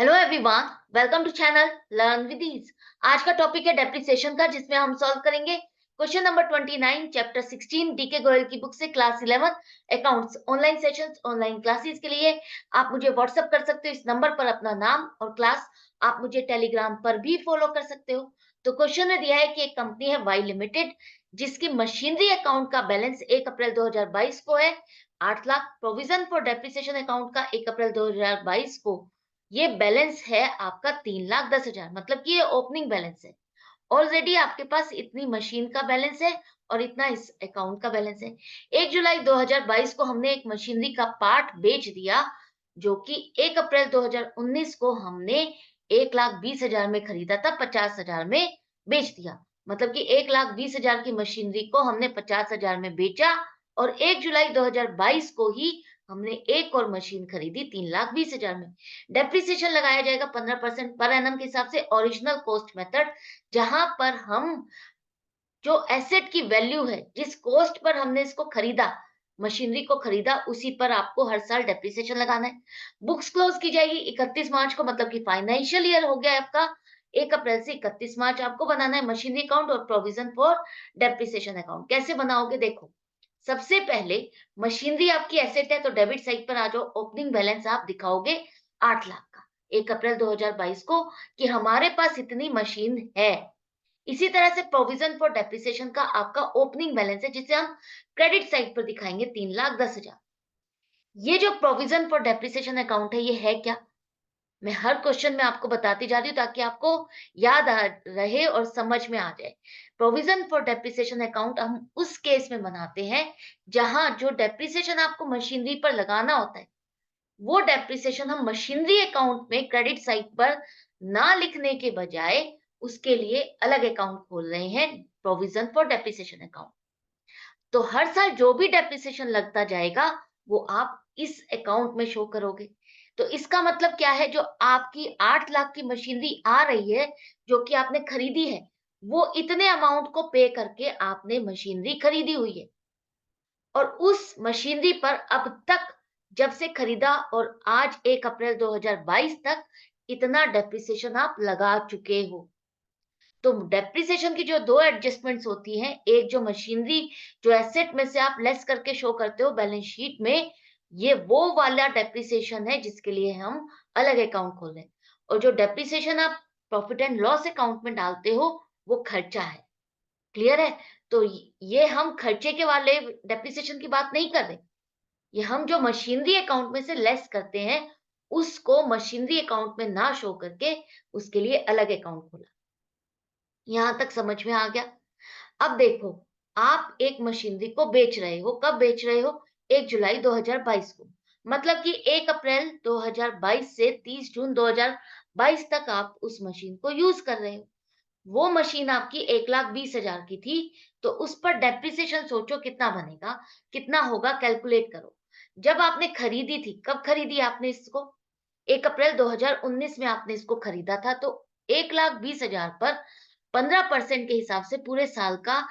Hello everyone, welcome to channel learn with ease. आज का topic है डेप्रिसिएशन का, जिसमें हम सॉल्व करेंगे question number 29 chapter 16 D K Goyal book से, class 11 accounts. Online sessions, online classes के लिए आप मुझे व्हाट्सएप कर सकते हो इस नंबर पर अपना नाम और क्लास। आप मुझे टेलीग्राम पर भी फॉलो कर सकते हो। तो क्वेश्चन में दिया है कि एक कंपनी है वाई लिमिटेड, जिसकी मशीनरी अकाउंट का बैलेंस 1 अप्रैल 2022 को है 8 lakh. Provision for depreciation account का 1 अप्रैल 2022 को ये बैलेंस है आपका 3,10,000, मतलब कि ये ओपनिंग बैलेंस है। ऑलरेडी आपके पास इतनी मशीन का बैलेंस है और इतना इस अकाउंट का बैलेंस है। 1 जुलाई 2022 को हमने एक मशीनरी का पार्ट बेच दिया, जो कि 1 अप्रैल 2019 को हमने 1,20,000 में खरीदा था, 50,000 में बेच दिया। मतलब कि 1,20,000 की मशीनरी को हमने 50,000 में बेचा और 1 जुलाई 2022 को ही हमने एक और मशीन खरीदी 3,20,000 में। डेप्रिसिएशन लगाया जाएगा 15% पर एनम के हिसाब से, ओरिजिनल कॉस्ट मेथड, जहां पर हम जो एसेट की वैल्यू है, जिस कॉस्ट पर हमने इसको खरीदा, मशीनरी को खरीदा, उसी पर आपको हर साल डेप्रिसिएशन लगाना है। बुक्स क्लोज की जाएगी 31 मार्च को, मतलब कि फाइनेंशियल ईयर हो गया आपका। 1 अप्रैल से 31 मार्च आपको बनाना है मशीनरी अकाउंट और प्रोविजन फॉर डेप्रिसिएशन अकाउंट। कैसे बनाओगे देखो, सबसे पहले मशीनरी आपकी एसेट है तो डेबिट साइड पर आ जाओ। ओपनिंग बैलेंस आप दिखाओगे 8 लाख का 1 अप्रैल 2022 को, कि हमारे पास इतनी मशीन है। इसी तरह से प्रोविजन फॉर डेप्रिसिएशन का आपका ओपनिंग बैलेंस है, जिसे हम क्रेडिट साइड पर दिखाएंगे 3,10,000। ये जो प्रोविजन फॉर डेप्रिसिएशन अकाउंट है, ये है क्या? मैं हर क्वेश्चन में आपको बताती जा रही हूँ ताकि आपको याद रहे और समझ में आ जाए। प्रोविजन फॉर डेप्रिसिएशन अकाउंट हम उस केस में बनाते हैं जहां जो डेप्रिसिएशन आपको मशीनरी पर लगाना होता है, वो डेप्रिसिएशन हम मशीनरी अकाउंट में क्रेडिट साइड पर ना लिखने के बजाय उसके लिए अलग अकाउंट खोल रहे हैं, प्रोविजन फॉर डेप्रिसिएशन अकाउंट। तो हर साल जो भी डेप्रिसिएशन लगता जाएगा वो आप इस अकाउंट में शो करोगे। तो इसका मतलब क्या है, जो आपकी 8 लाख की मशीनरी आ रही है, जो कि आपने खरीदी है, वो इतने अमाउंट को पे करके आपने मशीनरी खरीदी हुई है। और उस मशीनरी पर अब तक, जब से खरीदा और आज 1 अप्रैल 2022 तक, इतना डेप्रिसिएशन आप लगा चुके हो। तो डेप्रिसिएशन की जो दो एडजस्टमेंट्स होती हैं, एक जो मशीनरी जो एसेट में से आप लेस करके शो करते हो बैलेंस शीट में, ये वो वाला डेप्रिसिएशन है जिसके लिए हम अलग अकाउंट खोल रहे हैं। और जो डेप्रिसिएशन आप प्रॉफिट एंड लॉस अकाउंट में डालते हो, वो खर्चा है। क्लियर है? तो ये हम खर्चे के वाले डेप्रिसिएशन की बात नहीं कर रहे। ये हम जो मशीनरी अकाउंट में से लेस करते हैं, उसको मशीनरी अकाउंट में ना शो करके उसके लिए अलग अकाउंट खोला। यहां तक समझ में आ गया? अब देखो, आप एक मशीनरी को बेच रहे हो, कब बेच रहे हो? 1 जुलाई 2022 को। मतलब कि 1 अप्रैल 2022 से 30 जून 2022 तक आप उस मशीन को यूज कर रहे हो। वो मशीन आपकी 1,20,000 की थी, तो उस पर डेप्रिसिएशन सोचो कितना बनेगा, कितना होगा, कैलकुलेट करो। जब आपने खरीदी थी, कब खरीदी आपने इसको? 1 अप्रैल 2019 में आपने इसको खरीदा था, तो 1,20,000 पर 15% के हिसाब से पूरे साल का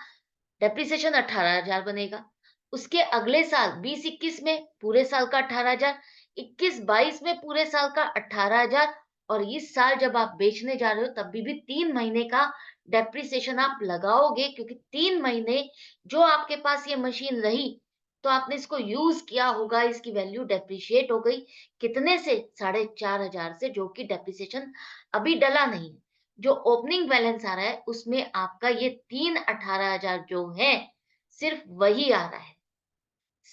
डेप्रिसिएशन 18,000 बनेगा। उसके अगले साल 20-21 में पूरे साल का 18,000, 21-22 में पूरे साल का 18,000, और इस साल जब आप बेचने जा रहे हो तब भी 3 महीने का डेप्रिसिएशन आप लगाओगे, क्योंकि 3 महीने जो आपके पास ये मशीन रही, तो आपने इसको यूज किया होगा, इसकी वैल्यू डेप्रिशिएट हो गई। कितने से? 4,500 से, जो कि डेप्रिसिएशन अभी डला नहीं है। जो ओपनिंग बैलेंस आ रहा है उसमें आपका ये 3,18,000 जो है, सिर्फ वही आ रहा है।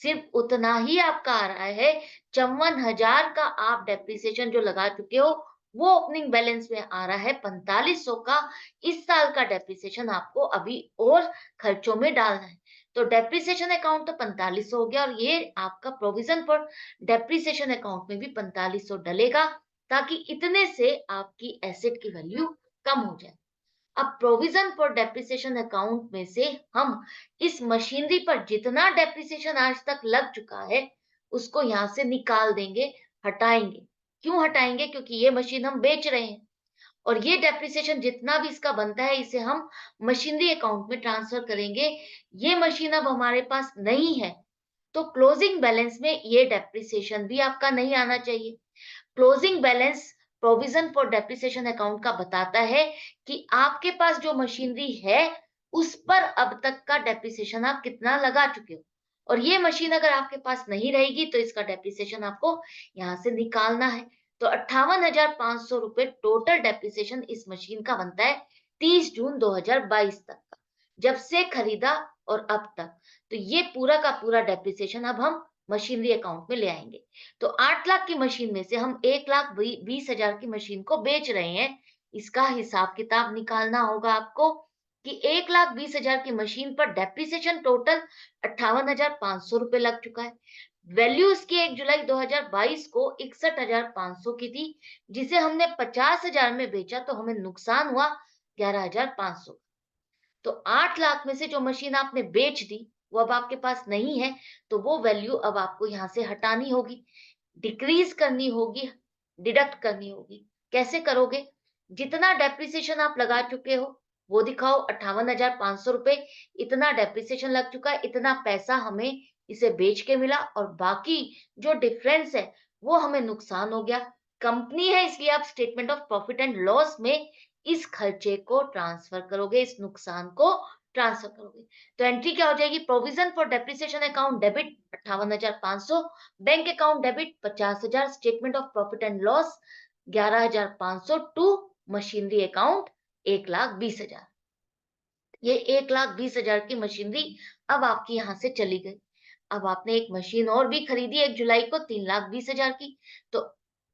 सिर्फ उतना ही आपका आ रहा है। 54,000 का आप डेप्रिसिएशन जो लगा चुके हो, वो ओपनिंग बैलेंस में आ रहा है। 4500 का इस साल का डेप्रिसिएशन आपको अभी और खर्चों में डालना है। तो डेप्रिसिएशन अकाउंट तो 4500 हो गया, और ये आपका प्रोविजन फॉर डेप्रिसिएशन अकाउंट में भी 4500 डलेगा, ताकि इतने से आपकी एसेट की वैल्यू कम हो जाए। अब प्रोविजन फॉर डेप्रिसिएशन अकाउंट में से हम इस मशीनरी पर जितना डेप्रिसिएशन आज तक लग चुका है, उसको यहां से निकाल देंगे, हटाएंगे। क्यों हटाएंगे? क्योंकि ये मशीन हम बेच रहे हैं, और ये डेप्रिसिएशन जितना भी इसका बनता है, इसे हम मशीनरी अकाउंट में ट्रांसफर करेंगे। ये मशीन अब हमारे पास नहीं है, तो क्लोजिंग बैलेंस में ये डेप्रिसिएशन भी आपका नहीं आना चाहिए। Closing balance provision for depreciation account का बताता है कि आपके पास जो मशीनरी है उस पर अब तक का डेप्रिसिएशन आप कितना लगा चुके हो, और ये मशीन अगर आपके पास नहीं रहेगी तो इसका डेप्रिसिएशन आपको यहाँ से निकालना है। तो 58,500 रुपए टोटल डेप्रिसिएशन इस मशीन का बनता है 30 जून 2022 तक का, जब से खरीदा और अब तक। तो ये पूरा का पूरा डेप्रिसिएशन अब हम मशीनरी अकाउंट में ले आएंगे। तो 8 लाख की मशीन में से हम 1,20,000 की मशीन को बेच रहे हैं। इसका हिसाब किताब निकालना होगा आपको कि 1,20,000 की मशीन पर डेप्रिसिएशन टोटल 58,500 रुपए लग चुका है। वैल्यू इसकी 1 जुलाई 2022 को 61,500 की थी, जिसे हमने 50,000 में बेचा तो हमें नुकसान हुआ 11,500। तो 8 लाख में से जो मशीन आपने बेच दी वो अब आपके पास नहीं है, तो वो वैल्यू अब आपको यहाँ से हटानी होगी, डिक्रीज करनी होगी, डिडक्ट करनी होगी। कैसे करोगे? जितना डेप्रिसिएशन आप लगा चुके हो वो दिखाओ, 58,500 रुपए इतना डेप्रिसिएशन लग चुका है, इतना पैसा हमें इसे बेच के मिला, और बाकी जो डिफरेंस है वो हमें नुकसान हो गया। कंपनी है इसलिए आप statement of profit and loss में इस खर्चे को ट्रांसफर करोगे, इस नुकसान को ट्रांसफर करोगे। तो एंट्री क्या हो जाएगी? Provision for depreciation account debit 58,500, bank account debit 50,000, statement of profit and loss 11,500 to machinery account 1,20,000। ये 1,20,000 की मशीनरी अब आपकी यहाँ से चली गई। अब आपने एक मशीन और भी खरीदी 1 जुलाई को 3,20,000 की। तो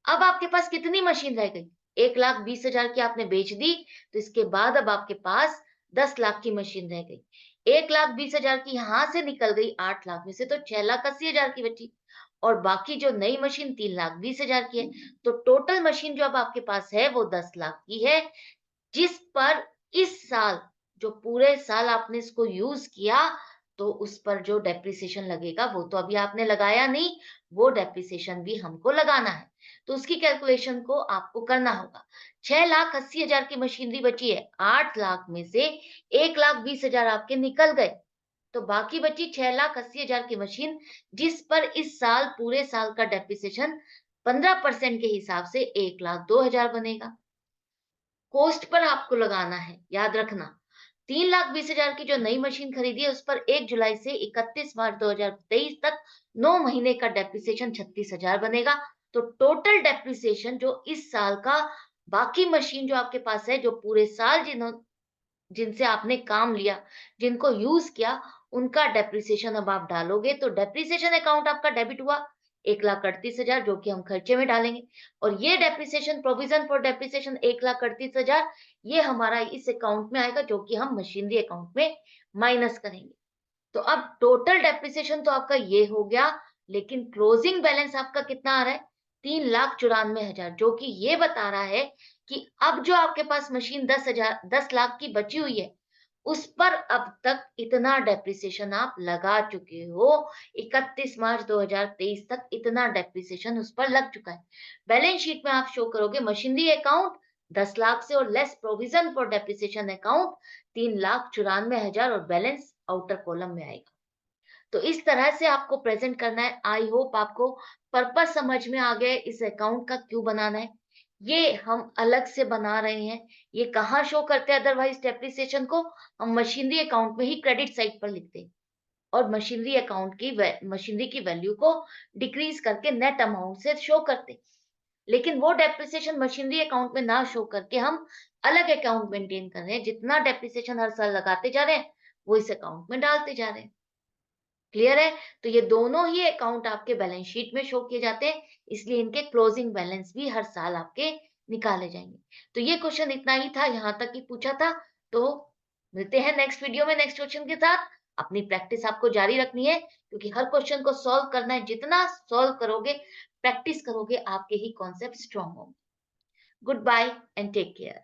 अब आपके पास कितनी मशीन रह गई? 1,20,000 की आपने बेच दी, तो इसके बाद अब आपके पास 10 लाख की मशीन रह गई। 1,20,000 की यहाँ से निकल गई, 8 लाख में से तो 6,80,000 की बची, और बाकी जो नई मशीन 3,20,000 की है। तो टोटल मशीन जो अब आपके पास है वो 10 लाख की है, जिस पर इस साल, जो पूरे साल आपने इसको यूज किया, तो उस पर जो डेप्रिसिएशन लगेगा वो तो अभी आपने लगाया नहीं, वो डेप्रिसिएशन भी हमको लगाना है। तो उसकी कैलकुलेशन को आपको करना होगा। 6,80,000 की मशीनरी बची है, 8 लाख में से 1,20,000 आपके निकल गए, तो बाकी बची 6,80,000 की मशीन, जिस पर इस साल पूरे साल का डेप्रिसिएशन 15% के हिसाब से 1,02,000 बनेगा। कॉस्ट पर आपको लगाना है, याद रखना। 3,20,000 की जो नई मशीन खरीदी है उस पर 1 जुलाई से 31 मार्च 2023 तक 9 महीने का डेप्रिसिएशन 36,000 बनेगा। तो टोटल डेप्रिसिएशन जो इस साल का, बाकी मशीन जो आपके पास है, जो पूरे साल जिनसे आपने काम लिया, जिनको यूज किया, उनका डेप्रिसिएशन अब आप डालोगे, तो डेप्रिसिएशन अकाउंट आपका डेबिट हुआ 1,38,000, जो कि हम खर्चे में डालेंगे, और ये डेप्रिसिएशन, प्रोविजन फॉर डेप्रिसिएशन 1,38,000, ये हमारा इस अकाउंट में आएगा, जो कि हम मशीनरी अकाउंट में माइनस करेंगे। तो अब टोटल डेप्रिसिएशन तो आपका ये हो गया, लेकिन क्लोजिंग बैलेंस आपका कितना आ रहा है? 3,94,000, जो कि ये बता रहा है कि अब जो आपके पास मशीन 10 लाख की बची हुई है, उस पर अब तक इतना डेप्रिसिएशन आप लगा चुके हो। 31 मार्च 2023 तक इतना डेप्रिसिएशन उस पर लग चुका है। बैलेंस शीट में आप शो करोगे मशीनरी अकाउंट 10 लाख से, और less provision for depreciation account 3,94,000, और बैलेंस आउटर कॉलम में आएगा। तो इस तरह से आपको प्रेजेंट करना है। आई होप आपको पर्पस समझ में आ गया इस अकाउंट का क्यों बनाना है। ये हम अलग से बना रहे हैं। ये कहाँ शो करते हैं अदरवाइज डेप्रिसिएशन को? हम मशीनरी अकाउंट में ही क्रेडिट साइड पर लिखते हैं, और मशीनरी अकाउंट की मशीनरी की वैल्यू को डिक्रीज करके नेट अमाउंट से शो करते हैं। लेकिन वो डेप्रिसिएशन मशीनरी अकाउंट में ना शो करके हम अलग अकाउंट मेंटेन कर रहे हैं। जितना डेप्रिसिएशन हर साल लगाते जा रहे हैं वो इस अकाउंट में डालते जा रहे हैं। क्लियर है? तो ये दोनों ही अकाउंट आपके बैलेंस शीट में शो किए जाते हैं, इसलिए इनके क्लोजिंग बैलेंस भी हर साल आपके निकाले जाएंगे। तो ये क्वेश्चन इतना ही था, यहाँ तक ही पूछा था। तो मिलते हैं नेक्स्ट वीडियो में नेक्स्ट क्वेश्चन के साथ। अपनी प्रैक्टिस आपको जारी रखनी है, क्योंकि हर क्वेश्चन को सॉल्व करना है। जितना सॉल्व करोगे, प्रैक्टिस करोगे, आपके ही कॉन्सेप्ट स्ट्रॉन्ग होंगे। Goodbye and take care.